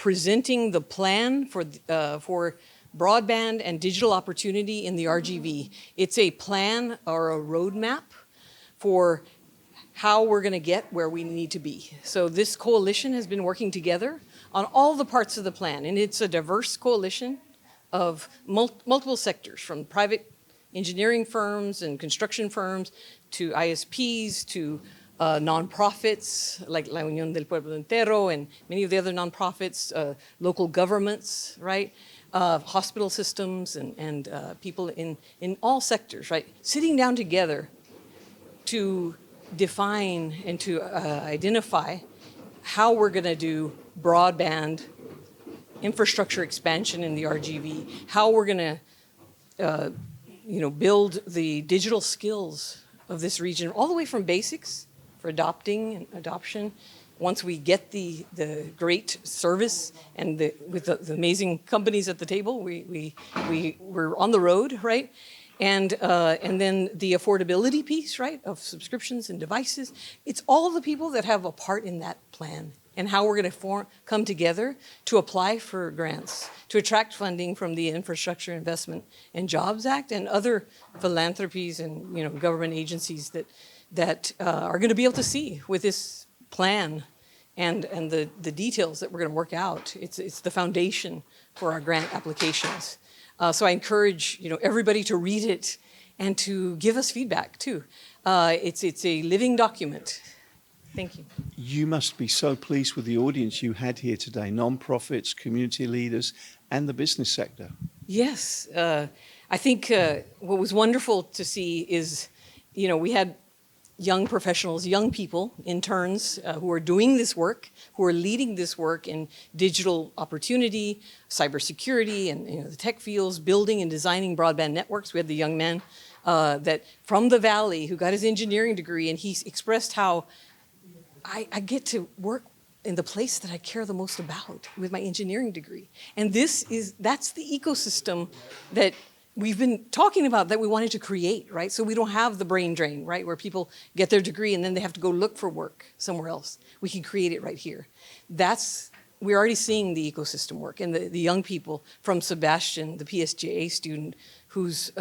presenting the plan for broadband and digital opportunity in the RGV. It's a plan or a roadmap for how we're going to get where we need to be. So this coalition has been working together on all the parts of the plan, and it's a diverse coalition of multiple sectors, from private engineering firms and construction firms to ISPs to nonprofits like La Unión del Pueblo Entero and many of the other nonprofits, local governments, right? Hospital systems and people in all sectors, right? Sitting down together to define and to identify how we're going to do broadband infrastructure expansion in the RGV, how we're going to build the digital skills of this region, all the way from basics for adoption. Once we get the great service and with the amazing companies at the table, we're on the road, right? And then the affordability piece, right, of subscriptions and devices. It's all the people that have a part in that plan and how we're going to come together to apply for grants, to attract funding from the Infrastructure Investment and Jobs Act and other philanthropies and government agencies that are going to be able to see with this plan and the details that we're going to work out. It's the foundation for our grant applications. So I encourage everybody to read it and to give us feedback too. It's a living document. Thank you. You must be so pleased with the audience you had here today, nonprofits, community leaders, and the business sector. Yes. I think what was wonderful to see is, we had young professionals, young people, interns who are doing this work, who are leading this work in digital opportunity, cybersecurity, and the tech fields, building and designing broadband networks. We had the young man that from the Valley who got his engineering degree, and he expressed how I get to work in the place that I care the most about with my engineering degree. And that's the ecosystem that we've been talking about that we wanted to create, right? So we don't have the brain drain, right? Where people get their degree and then they have to go look for work somewhere else. We can create it right here. We're already seeing the ecosystem work, and the young people from Sebastian, the PSJA student, who's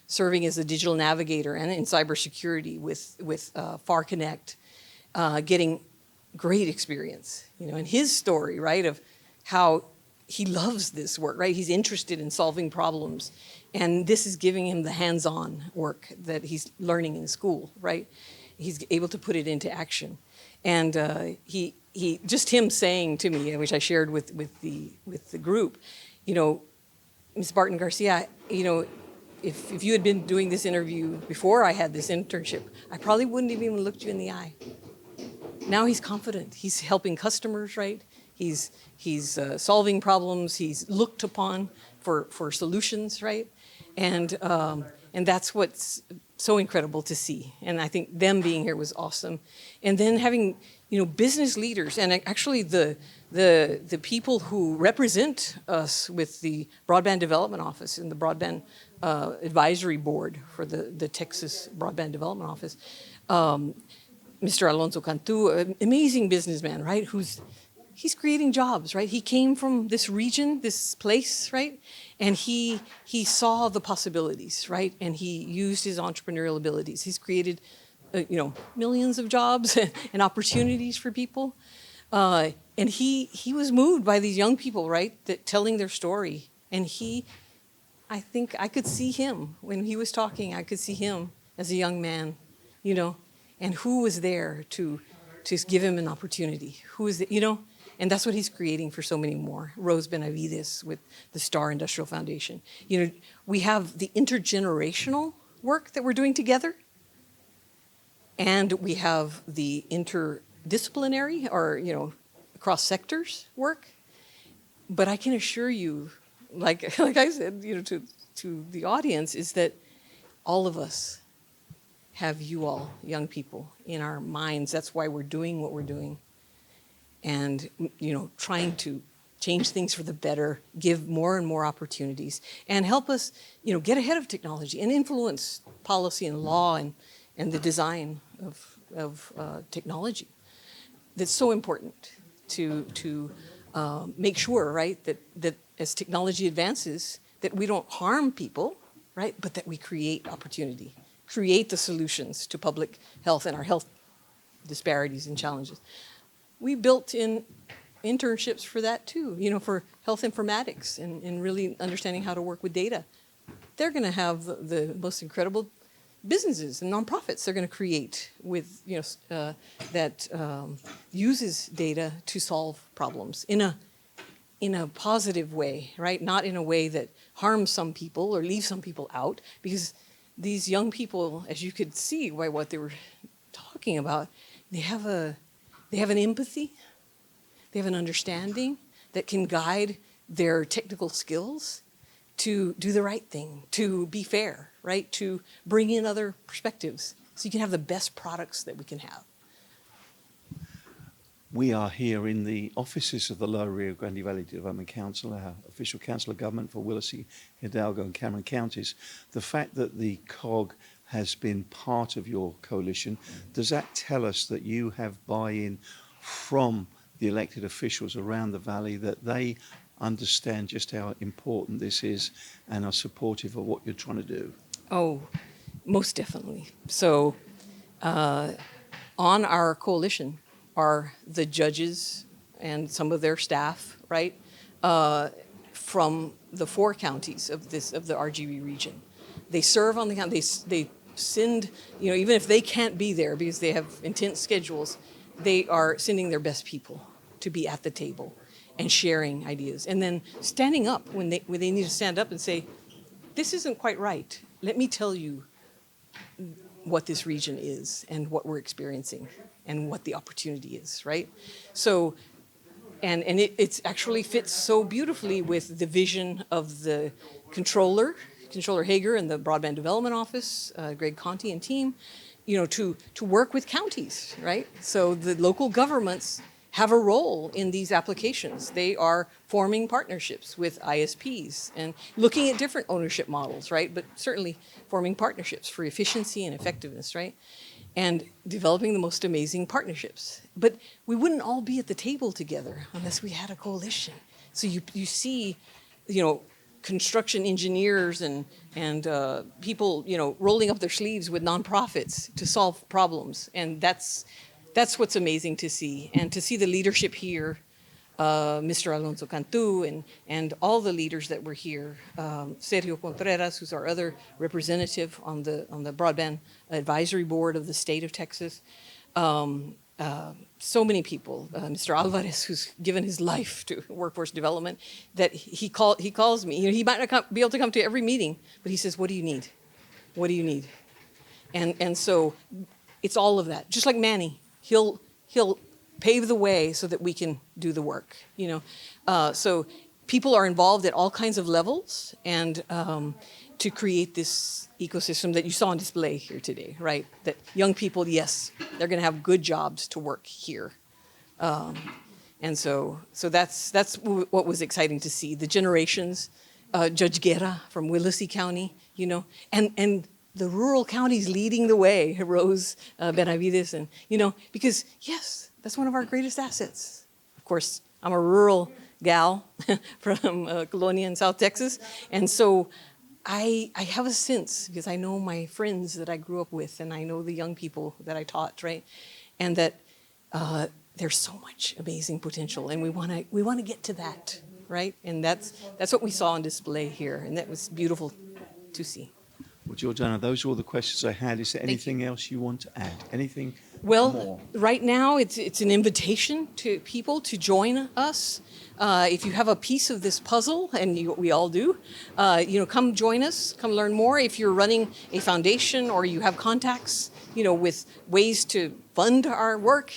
serving as a digital navigator and in cybersecurity with FAR Connect, getting great experience, and his story, right, of how he loves this work, right? He's interested in solving problems, and this is giving him the hands-on work that he's learning in school, right? He's able to put it into action, and he just him saying to me, which I shared with the group, Ms. Barton-Garcia, if you had been doing this interview before I had this internship, I probably wouldn't have even looked you in the eye. Now he's confident. He's helping customers, right? He's solving problems. He's looked upon for solutions, right? And that's what's so incredible to see. And I think them being here was awesome. And then having business leaders, and actually the people who represent us with the Broadband Development Office and the Broadband Advisory Board for the Texas Broadband Development Office. Mr. Alonso Cantu, an amazing businessman, right? He's creating jobs, right? He came from this region, this place, right? And he saw the possibilities, right? And he used his entrepreneurial abilities. He's created, millions of jobs and opportunities for people. And he was moved by these young people, right? Telling their story. And I think I could see him when he was talking. I could see him as a young man, and who was there to give him an opportunity? Who is it, And that's what he's creating for so many more. Rose Benavides with the Star Industrial Foundation. We have the intergenerational work that we're doing together. And we have the interdisciplinary or, across sectors work. But I can assure you, like I said, to the audience, is that all of us have you all, young people, in our minds. That's why we're doing what we're doing. And, trying to change things for the better, give more and more opportunities, and help us, get ahead of technology and influence policy and law and the design of technology. That's so important to make sure, right, that as technology advances, that we don't harm people, right, but that we create opportunity, create the solutions to public health and our health disparities and challenges. We built in internships for that too, for health informatics and really understanding how to work with data. They're going to have the most incredible businesses and nonprofits they're going to create with, that uses data to solve problems in a positive way, right? Not in a way that harms some people or leaves some people out, because these young people, as you could see by what they were talking about, they have an empathy, they have an understanding that can guide their technical skills to do the right thing, to be fair, right? To bring in other perspectives so you can have the best products that we can have. We are here in the offices of the Lower Rio Grande Valley Development Council, our official council of government for Willacy, Hidalgo and Cameron counties. The fact that the COG has been part of your coalition, does that tell us that you have buy-in from the elected officials around the valley, that they understand just how important this is and are supportive of what you're trying to do? Oh, most definitely. So on our coalition are the judges and some of their staff, right, from the 4 counties of the RGV region. They serve on the county. They send, even if they can't be there because they have intense schedules, they are sending their best people to be at the table and sharing ideas, and then standing up when they need to stand up and say, this isn't quite right. Let me tell you what this region is and what we're experiencing and what the opportunity is, right? So, and it actually fits so beautifully with the vision of the Controller Hager and the Broadband Development Office, Greg Conti and team, to work with counties, right? So the local governments have a role in these applications. They are forming partnerships with ISPs and looking at different ownership models, right? But certainly forming partnerships for efficiency and effectiveness, right? And developing the most amazing partnerships. But we wouldn't all be at the table together unless we had a coalition. So you see, construction engineers and people, rolling up their sleeves with nonprofits to solve problems. And that's what's amazing to see. And to see the leadership here, Mr. Alonso Cantu and all the leaders that were here, Sergio Contreras, who's our other representative on the Broadband Advisory Board of the state of Texas. So many people, Mr. Alvarez, who's given his life to workforce development, that he calls me. He might not be able to come to every meeting, but he says, what do you need? What do you need? And so it's all of that. Just like Manny, he'll pave the way so that we can do the work, So people are involved at all kinds of levels and to create this ecosystem that you saw on display here today, right? That young people, yes, they're going to have good jobs to work here. And so that's what was exciting to see. The generations, Judge Guerra from Willacy County, and the rural counties leading the way, Rose Benavides, and, because, yes, that's one of our greatest assets. Of course, I'm a rural gal from Colonia in South Texas, and so I have a sense, because I know my friends that I grew up with, and I know the young people that I taught, right, and that there's so much amazing potential, and we want to get to that, right, and that's what we saw on display here, and that was beautiful to see. Well, Jordana, those are all the questions I had. Is there anything else you want to add? Anything more? Right now it's an invitation to people to join us. If you have a piece of this puzzle, and we all do, come join us, come learn more. If you're running a foundation or you have contacts, with ways to fund our work,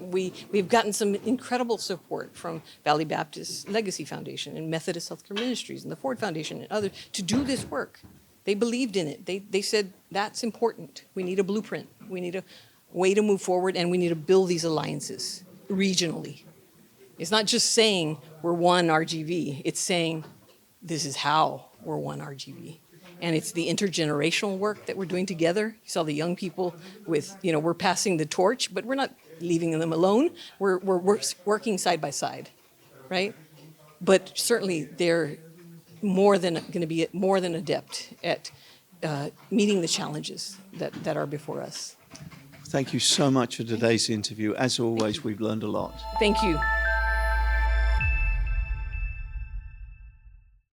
we've gotten some incredible support from Valley Baptist Legacy Foundation and Methodist Healthcare Ministries and the Ford Foundation and others to do this work. They believed in it. They said, that's important. We need a blueprint. We need a way to move forward, and we need to build these alliances regionally. It's not just saying we're one RGV. It's saying this is how we're one RGV. And it's the intergenerational work that we're doing together. You saw the young people with, we're passing the torch, but we're not leaving them alone. We're working side by side. right? But certainly they're going to be more than adept at meeting the challenges that are before us. Thank you so much for today's interview. As always, we've learned a lot. Thank you.